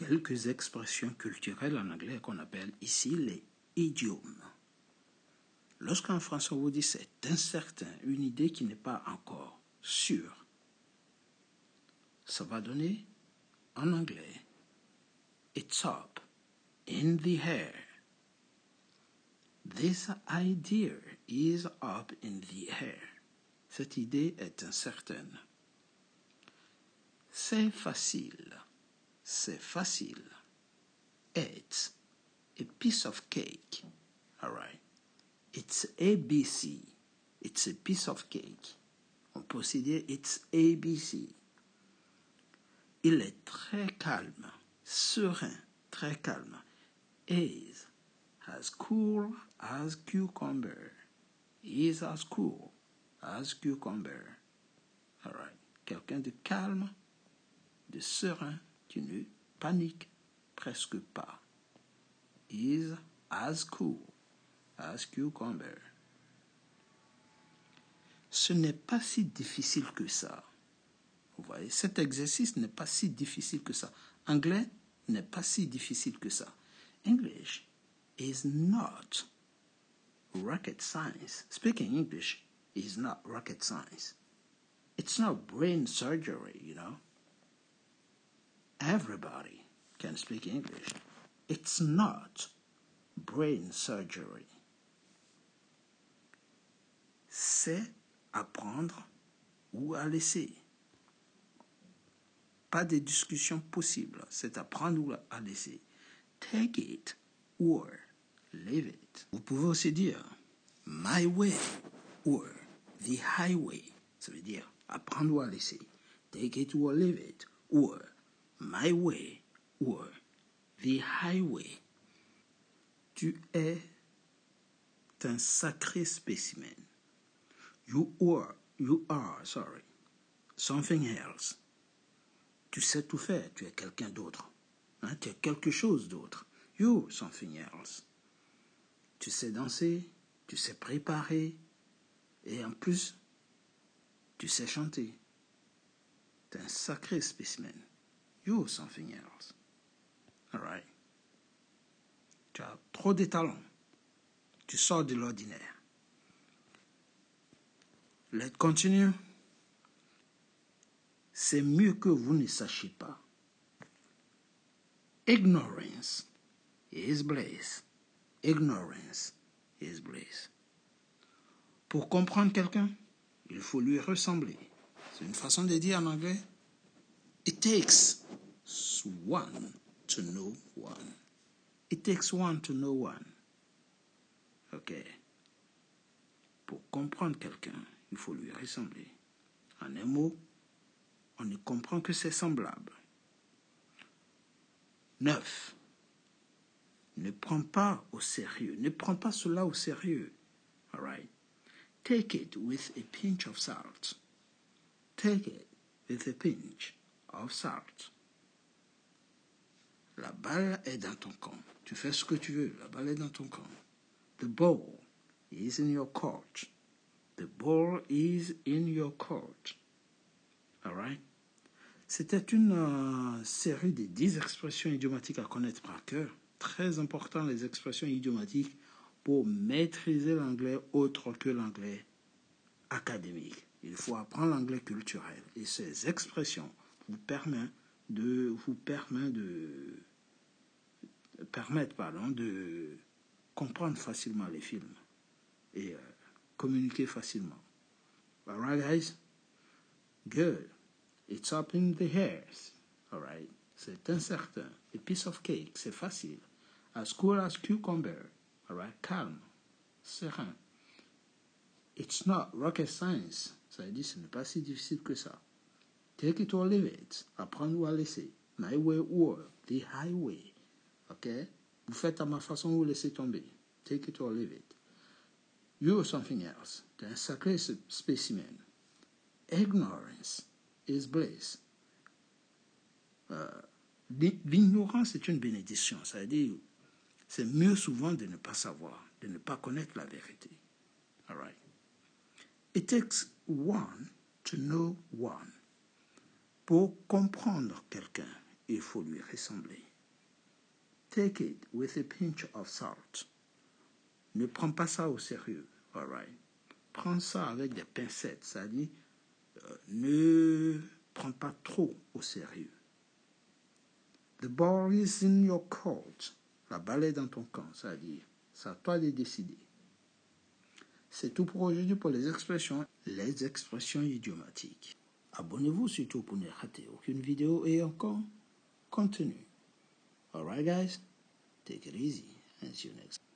quelques expressions culturelles en anglais qu'on appelle ici les idiomes. Lorsqu'en français on vous dit c'est incertain, une idée qui n'est pas encore sûre, ça va donner en anglais it's up in the air. This idea is up in the air. Cette idée est incertaine. C'est facile. C'est facile. It's a piece of cake. All right. It's ABC. It's a piece of cake. On peut aussi dire it's ABC. Il est très calme, serein, très calme. Is as cool as cucumber. Is as cool as cucumber. All right. Quelqu'un de calme, de serein, qui ne panique presque pas. Is as cool as cucumber. Ce n'est pas si difficile que ça. Vous voyez, cet exercice n'est pas si difficile que ça. Anglais n'est pas si difficile que ça. English is not rocket science. Speaking English is not rocket science. It's not brain surgery, you know. Everybody can speak English. It's not brain surgery. C'est apprendre ou à laisser. Pas de discussion possible. C'est apprendre ou à laisser. Take it or leave it. Vous pouvez aussi dire my way or the highway. Ça veut dire apprendre ou à laisser. Take it or leave it. Or my way or the highway. Tu es un sacré spécimen. You are, something else. Tu sais tout faire, tu es quelqu'un d'autre. Hein, tu es quelque chose d'autre. You're something else. Tu sais danser, tu sais préparer, et en plus, tu sais chanter. Tu es un sacré spécimen. You're something else. All right. Tu as trop de talent. Tu sors de l'ordinaire. Let's continue. C'est mieux que vous ne sachiez pas. Ignorance is bliss. Ignorance is bliss. Pour comprendre quelqu'un, il faut lui ressembler. C'est une façon de dire en anglais. It takes one to know one. It takes one to know one. Ok. Pour comprendre quelqu'un, il faut lui ressembler. En un mot, on ne comprend que c'est semblable. 9. Ne prends pas au sérieux. Ne prends pas cela au sérieux. All right. Take it with a pinch of salt. Take it with a pinch of salt. La balle est dans ton camp. Tu fais ce que tu veux. La balle est dans ton camp. The ball is in your court. The ball is in your court. All right. C'était une série de 10 expressions idiomatiques à connaître par cœur. Très important, les expressions idiomatiques pour maîtriser l'anglais autre que l'anglais académique. Il faut apprendre l'anglais culturel. Et ces expressions vous permettent de comprendre facilement les films et communiquer facilement. All right, guys? Good. It's up in the air. All right. C'est incertain. A piece of cake. C'est facile. As cool as cucumber. All right. Calme. Serein. It's not rocket science. Ça veut dire ce n'est pas si difficile que ça. Take it or leave it. Apprendre ou à laisser. My way or the highway. OK? Vous faites à ma façon ou laissez tomber. Take it or leave it. You're something else. T'es un sacré spécimen. Ignorance is bliss. L'ignorance est une bénédiction. Ça veut dire, c'est mieux souvent de ne pas savoir, de ne pas connaître la vérité. All right. It takes one to know one. Pour comprendre quelqu'un, il faut lui ressembler. Take it with a pinch of salt. Ne prends pas ça au sérieux. All right. Prends ça avec des pincettes. C'est-à-dire, ne prends pas trop au sérieux. The ball is in your court. La balle est dans ton camp. C'est-à-dire, c'est à toi de décider. C'est tout pour aujourd'hui pour les expressions idiomatiques. Abonnez-vous surtout pour ne rater aucune vidéo et encore continue. Alright guys, take it easy and see you next time.